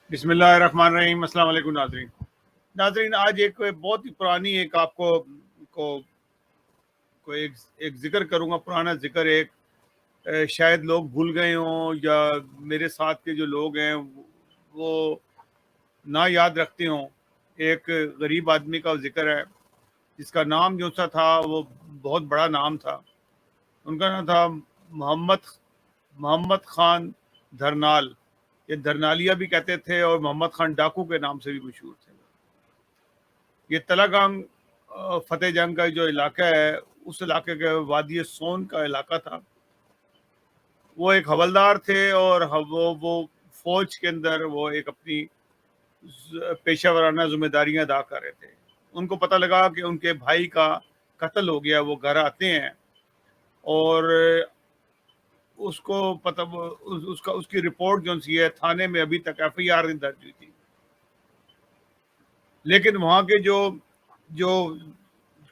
بسم اللہ الرحمن الرحیم۔ السلام علیکم ناظرین، آج ایک بہت ہی پرانی ایک آپ کو ایک ذکر کروں گا، پرانا ذکر ایک شاید لوگ بھول گئے ہوں یا میرے ساتھ کے جو لوگ ہیں وہ نہ یاد رکھتے ہوں۔ ایک غریب آدمی کا ذکر ہے جس کا نام جو سا تھا وہ بہت بڑا نام تھا۔ ان کا نام تھا محمد خان دھرنال، یہ دھرنالیا بھی کہتے تھے اور محمد خان ڈاکو کے نام سے بھی مشہور تھے۔ یہ تلگانگ فتح جنگ کا جو علاقہ ہے، اس علاقے کے وادی سون کا علاقہ تھا۔ وہ ایک حوالدار تھے اور وہ فوج کے اندر وہ ایک اپنی پیشہ ورانہ ذمہ داریاں ادا کر رہے تھے۔ ان کو پتہ لگا کہ ان کے بھائی کا قتل ہو گیا۔ وہ گھر آتے ہیں اور اس کو پتہ اس کی رپورٹ جو سی ہے تھانے میں ابھی تک ایف آئی آر نہیں درج ہوئی تھی، لیکن وہاں کے جو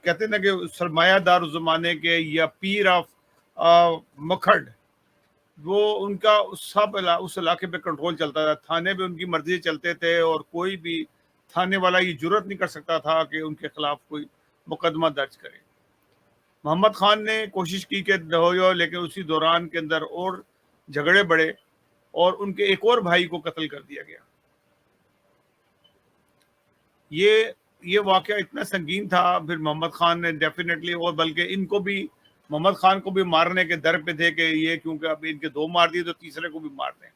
کہتے ہیں نا کہ سرمایہ دار اس زمانے کے یا پیر آف مکھڈ، وہ ان کا اس علاقے پہ کنٹرول چلتا تھا۔ تھانے پہ ان کی مرضی چلتے تھے اور کوئی بھی تھانے والا یہ جرت نہیں کر سکتا تھا کہ ان کے خلاف کوئی مقدمہ درج کرے۔ محمد خان نے کوشش کی کہ ہو جاؤ، لیکن اسی دوران کے اندر اور جھگڑے بڑھے اور ان کے ایک اور بھائی کو قتل کر دیا گیا۔ یہ واقعہ اتنا سنگین تھا، پھر محمد خان نے ڈیفینیٹلی، اور بلکہ ان کو بھی، محمد خان کو بھی مارنے کے در پہ تھے کہ یہ کیونکہ اب ان کے دو مار دیے تو تیسرے کو بھی مار دیں۔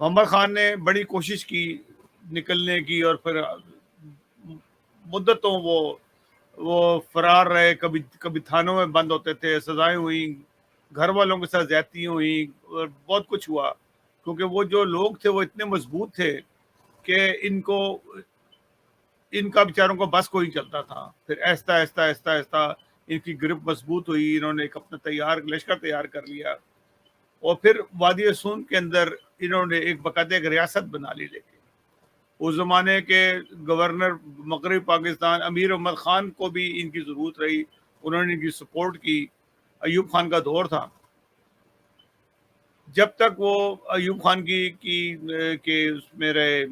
محمد خان نے بڑی کوشش کی نکلنے کی اور پھر مدتوں وہ فرار رہے، کبھی تھانوں میں بند ہوتے تھے، سزائیں ہوئیں، گھر والوں کے ساتھ زیادتیاں ہوئیں اور بہت کچھ ہوا، کیونکہ وہ جو لوگ تھے وہ اتنے مضبوط تھے کہ ان کا بیچاروں کو بس کوئی چلتا تھا۔ پھر آہستہ آہستہ ان کی گرپ مضبوط ہوئی، انہوں نے ایک اپنا لشکر تیار کر لیا اور پھر وادی سون کے اندر انہوں نے ایک باقاعدہ ایک ریاست بنا لی۔ لیکن اس زمانے کے گورنر مغربی پاکستان امیر احمد خان کو بھی ان کی ضرورت رہی، انہوں نے ان کی سپورٹ کی۔ ایوب خان کا دور تھا، جب تک وہ ایوب خان کی اس میں رہے،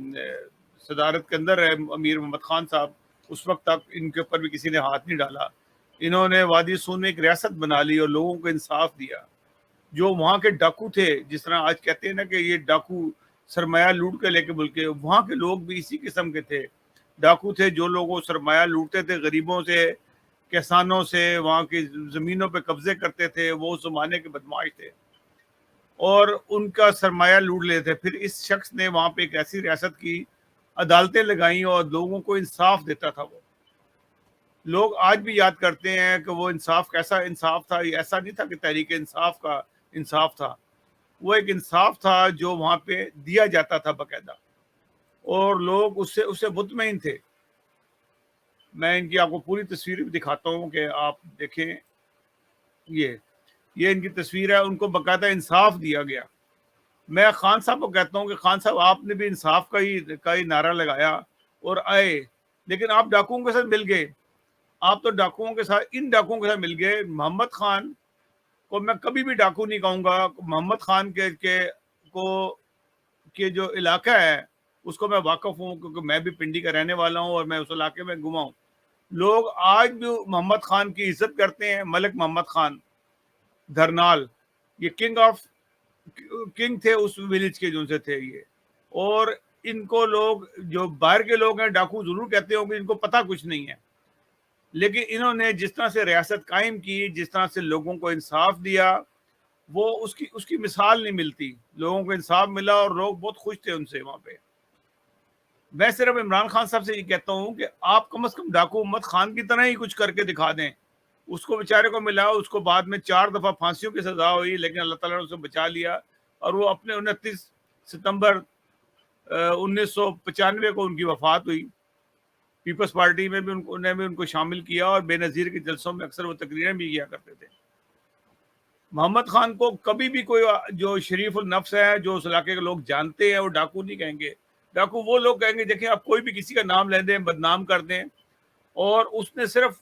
صدارت کے اندر رہے امیر محمد خان صاحب، اس وقت تک ان کے اوپر بھی کسی نے ہاتھ نہیں ڈالا۔ انہوں نے وادی سون میں ایک ریاست بنا لی اور لوگوں کو انصاف دیا۔ جو وہاں کے ڈاکو تھے، جس طرح آج کہتے ہیں نا کہ یہ ڈاکو سرمایہ لوٹ کے لے کے ملک، وہاں کے لوگ بھی اسی قسم کے تھے، ڈاکو تھے جو لوگوں سرمایہ لوٹتے تھے، غریبوں سے، کسانوں سے، وہاں کی زمینوں پہ قبضے کرتے تھے۔ وہ اس زمانے کے بدماش تھے اور ان کا سرمایہ لوٹ لیتے تھے۔ پھر اس شخص نے وہاں پہ ایک ایسی ریاست کی، عدالتیں لگائیں اور لوگوں کو انصاف دیتا تھا۔ وہ لوگ آج بھی یاد کرتے ہیں کہ وہ انصاف کیسا انصاف تھا۔ یہ ایسا نہیں تھا کہ تحریک انصاف کا انصاف تھا، وہ ایک انصاف تھا جو وہاں پہ دیا جاتا تھا باقاعدہ، اور لوگ اس سے مطمئن تھے۔ میں ان کی آپ کو پوری تصویر بھی دکھاتا ہوں کہ آپ دیکھیں۔ یہ ان کی تصویر ہے، ان کو باقاعدہ انصاف دیا گیا۔ میں خان صاحب کو کہتا ہوں کہ خان صاحب آپ نے بھی انصاف کا ہی نعرہ لگایا اور آئے، لیکن آپ ڈاکوؤں کے ساتھ مل گئے۔ آپ تو ڈاکوؤں کے ساتھ، ان ڈاکوؤں کے ساتھ مل گئے۔ محمد خان کو میں کبھی بھی ڈاکو نہیں کہوں گا۔ محمد خان کے جو علاقہ ہے اس کو میں واقف ہوں، کیونکہ میں بھی پنڈی کا رہنے والا ہوں اور میں اس علاقے میں گما ہوں۔ لوگ آج بھی محمد خان کی عزت کرتے ہیں، ملک محمد خان دھرنال، یہ کنگ تھے اس ویلیج کے، جو سے تھے یہ۔ اور ان کو لوگ جو باہر کے لوگ ہیں ڈاکو ضرور کہتے ہوں گے، ان کو پتہ کچھ نہیں ہے، لیکن انہوں نے جس طرح سے ریاست قائم کی، جس طرح سے لوگوں کو انصاف دیا، وہ اس کی مثال نہیں ملتی۔ لوگوں کو انصاف ملا اور لوگ بہت خوش تھے ان سے وہاں پہ۔ میں صرف عمران خان صاحب سے یہ کہتا ہوں کہ آپ کم از کم ڈاکو محمد خان کی طرح ہی کچھ کر کے دکھا دیں۔ اس کو بیچارے کو ملا، اس کو بعد میں 4 دفعہ پھانسیوں کی سزا ہوئی، لیکن اللہ تعالیٰ نے اسے بچا لیا اور وہ اپنے 29 ستمبر 1995 کو ان کی وفات ہوئی۔ پیپلز پارٹی میں بھی انہوں نے ان کو شامل کیا اور بے نظیر کے جلسوں میں اکثر وہ تقریریں بھی کیا کرتے تھے۔ محمد خان کو کبھی بھی کوئی جو شریف النفس ہے، جو اس علاقے کے لوگ جانتے ہیں، وہ ڈاکو نہیں کہیں گے۔ ڈاکو وہ لوگ کہیں گے، دیکھیں آپ کوئی بھی کسی کا نام لے دیں، بدنام کر دیں، اور اس نے صرف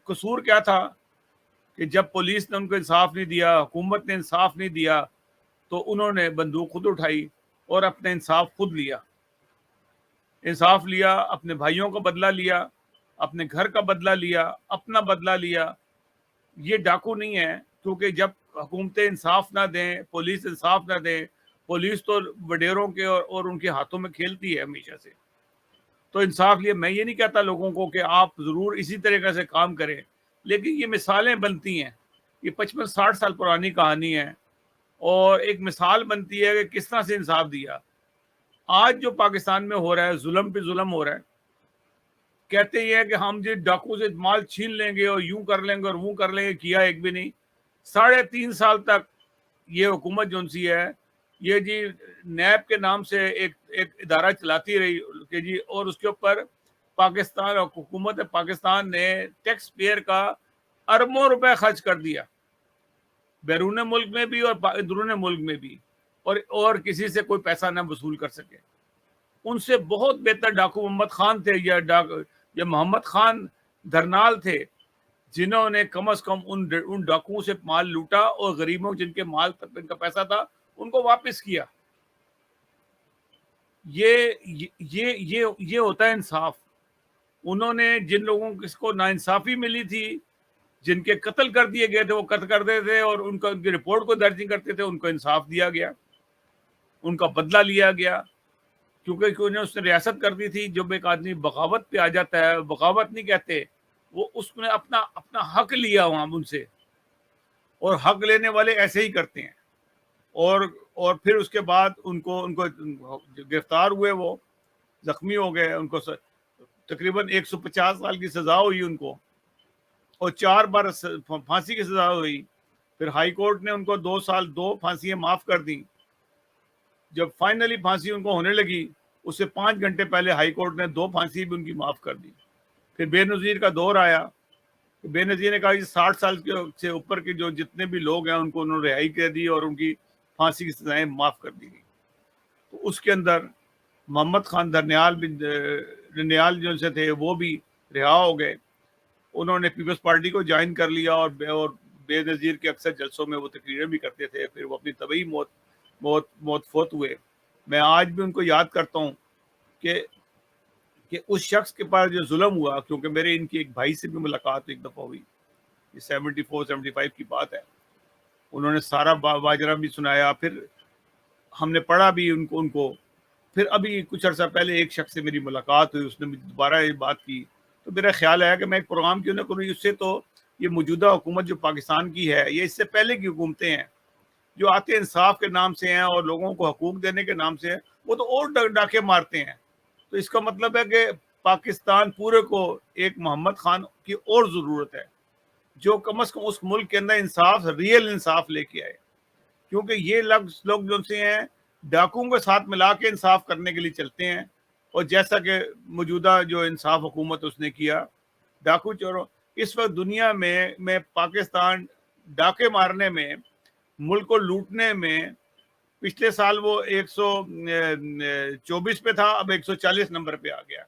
قصور کیا تھا کہ جب پولیس نے ان کو انصاف نہیں دیا، حکومت نے انصاف نہیں دیا، تو انہوں نے بندوق خود اٹھائی اور اپنا انصاف خود لیا، انصاف لیا، اپنے بھائیوں کا بدلہ لیا، اپنے گھر کا بدلہ لیا، اپنا بدلہ لیا. یہ ڈاکو نہیں ہے، کیونکہ جب حکومتیں انصاف نہ دیں، پولیس انصاف نہ دیں، پولیس تو وڈیروں کے اور ان کے ہاتھوں میں کھیلتی ہے ہمیشہ سے. تو انصاف لیے. میں یہ نہیں کہتا لوگوں کو کہ آپ ضرور اسی طریقے سے کام کریں، لیکن یہ مثالیں بنتی ہیں. یہ 55-60 سال پرانی کہانی ہے، اور ایک مثال بنتی ہے کہ کس طرح سے انصاف دیا. آج جو پاکستان میں ہو رہا ہے، ظلم پہ ظلم ہو رہا ہے. کہتے یہ ہے کہ ہم جی ڈاکو سے مال چھین لیں گے اور یوں کر لیں گے اور وہ کر لیں گے. کیا ایک بھی نہیں. 3.5 سال تک یہ حکومت جو سی ہے، یہ جی نیب کے نام سے ایک ادارہ چلاتی رہی کہ جی، اور اس کے اوپر پاکستان اور حکومت پاکستان نے ٹیکس پیئر کا اربوں روپے خرچ کر دیا، بیرون ملک میں بھی اور اندرون ملک میں بھی، اور کسی سے کوئی پیسہ نہ وصول کر سکے. ان سے بہت بہتر ڈاکو محمد خان تھے، یا محمد خان دھرنال تھے، جنہوں نے کم از کم ان ڈاکوؤں سے مال لوٹا، اور غریبوں جن کے مال تک ان کا پیسہ تھا ان کو واپس کیا. یہ ہوتا ہے انصاف. انہوں نے جن لوگوں کو ناانصافی ملی تھی، جن کے قتل کر دیے گئے تھے، وہ قتل کر دیتے تھے اور ان کی رپورٹ کو درج نہیں کرتے تھے، ان کو انصاف دیا گیا، ان کا بدلہ لیا گیا. کیونکہ انہیں اس نے ریاست کر دی تھی. جب ایک آدمی بغاوت پہ آ جاتا ہے، بغاوت نہیں کہتے وہ، اس نے اپنا حق لیا وہاں ان سے، اور حق لینے والے ایسے ہی کرتے ہیں. اور پھر اس کے بعد ان کو گرفتار ہوئے، وہ زخمی ہو گئے، ان کو تقریباً 150 سال کی سزا ہوئی ان کو، اور 4 بار پھانسی کی سزا ہوئی. پھر ہائی کورٹ نے ان کو 2 سال 2 پھانسیاں معاف کر دیں. جب فائنلی پھانسی ان کو ہونے لگی، اس سے 5 گھنٹے پہلے ہائی کورٹ نے 2 پھانسی بھی ان کی معاف کر دی. پھر بے نظیر کا دور آیا. بے نظیر نے کہا کہ 60 سال سے اوپر کے جو جتنے بھی لوگ ہیں ان کو انہوں نے رہائی کر دی اور ان کی پھانسی کی سزائیں معاف کر دی گئی. تو اس کے اندر محمد خان درنیال جو سے تھے وہ بھی رہا ہو گئے. انہوں نے پیپلز پارٹی کو جوائن کر لیا، اور بے نظیر کے اکثر جلسوں میں وہ تقریریں بھی کرتے تھے. پھر وہ اپنی طبعی موت فوت ہوئے. میں آج بھی ان کو یاد کرتا ہوں کہ اس شخص کے پاس جو ظلم ہوا، کیونکہ میرے ان کی ایک بھائی سے بھی ملاقات ایک دفعہ ہوئی، یہ 74-75 کی بات ہے. انہوں نے سارا واجرہ بھی سنایا. پھر ہم نے پڑھا بھی ان کو. پھر ابھی کچھ عرصہ پہلے ایک شخص سے میری ملاقات ہوئی، اس نے دوبارہ یہ بات کی. تو میرا خیال ہے کہ میں ایک پروگرام کیوں نہ کروں. اس سے تو یہ موجودہ حکومت جو پاکستان کی ہے، یہ اس سے پہلے کی حکومتیں ہیں جو آتے انصاف کے نام سے ہیں اور لوگوں کو حقوق دینے کے نام سے ہیں، وہ تو اور ڈاکے مارتے ہیں. تو اس کا مطلب ہے کہ پاکستان پورے کو ایک محمد خان کی اور ضرورت ہے، جو کم از کم اس ملک کے اندر انصاف، ریئل انصاف لے کے آئے. کیونکہ یہ لوگ جو سے ہیں ڈاکوؤں کے ساتھ ملا کے انصاف کرنے کے لیے چلتے ہیں. اور جیسا کہ موجودہ جو انصاف حکومت اس نے کیا، ڈاکو چوروں، اس وقت دنیا میں پاکستان ڈاکے مارنے میں، ملک کو لوٹنے میں، پچھلے سال وہ 124 پہ تھا، اب 140 نمبر پہ آ گیا.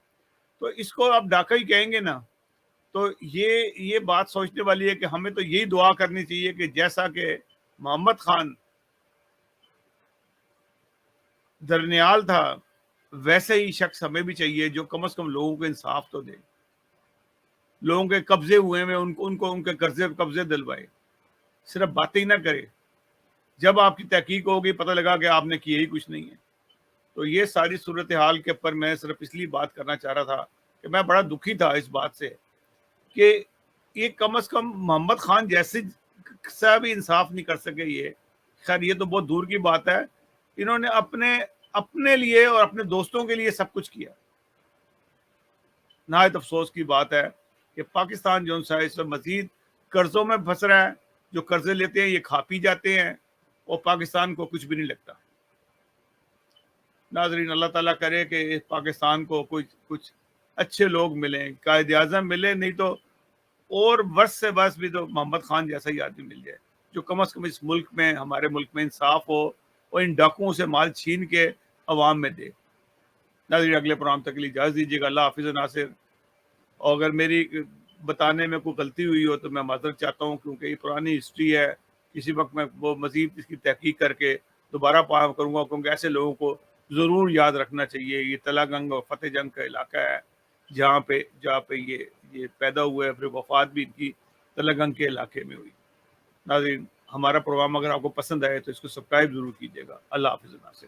تو اس کو آپ ڈاکہ ہی کہیں گے نا. تو یہ بات سوچنے والی ہے کہ ہمیں تو یہی دعا کرنی چاہیے کہ جیسا کہ محمد خان درنیال تھا، ویسے ہی شخص ہمیں بھی چاہیے جو کم از کم لوگوں کو انصاف تو دے. لوگوں کے قبضے ہوئے میں ان کو ان کے قبضے دلوائے، صرف باتیں ہی نہ کرے. جب آپ کی تحقیق ہوگی پتہ لگا کہ آپ نے کیا ہی کچھ نہیں ہے. تو یہ ساری صورتحال کے اوپر میں صرف اس لیے بات کرنا چاہ رہا تھا کہ میں بڑا دکھی تھا اس بات سے کہ یہ کم از کم محمد خان جیسے سا بھی انصاف نہیں کر سکے. یہ خیر یہ تو بہت دور کی بات ہے. انہوں نے اپنے لیے اور اپنے دوستوں کے لیے سب کچھ کیا. نہایت افسوس کی بات ہے کہ پاکستان جو ہے اس میں مزید قرضوں میں پھنس رہا ہے. جو قرضے لیتے ہیں یہ کھا پی جاتے ہیں اور پاکستان کو کچھ بھی نہیں لگتا. ناظرین، اللہ تعالیٰ کرے کہ پاکستان کو کچھ اچھے لوگ ملیں، قائد اعظم ملے، نہیں تو اور بس سے بس بھی تو محمد خان جیسا ہی آدمی مل جائے جو کم از کم اس ملک میں، ہمارے ملک میں انصاف ہو اور ان ڈاکوؤں سے مال چھین کے عوام میں دے. ناظرین، اگلے پروگرام تک کے لیے اجازت دیجیے گا. اللہ حافظ ناصر. اور اگر میری بتانے میں کوئی غلطی ہوئی ہو تو میں معذرت چاہتا ہوں، کیونکہ یہ پرانی ہسٹری ہے. کسی وقت میں وہ مزید اس کی تحقیق کر کے دوبارہ کروں گا، کیونکہ ایسے لوگوں کو ضرور یاد رکھنا چاہیے. یہ تلہ گنگ اور فتح جنگ کا علاقہ ہے جہاں پہ یہ پیدا ہوئے. پھر وفات بھی ان کی تلہ گنگ کے علاقے میں ہوئی. ناظرین، ہمارا پروگرام اگر آپ کو پسند آئے تو اس کو سبسکرائب ضرور کیجیے گا. اللہ حافظ ناصر.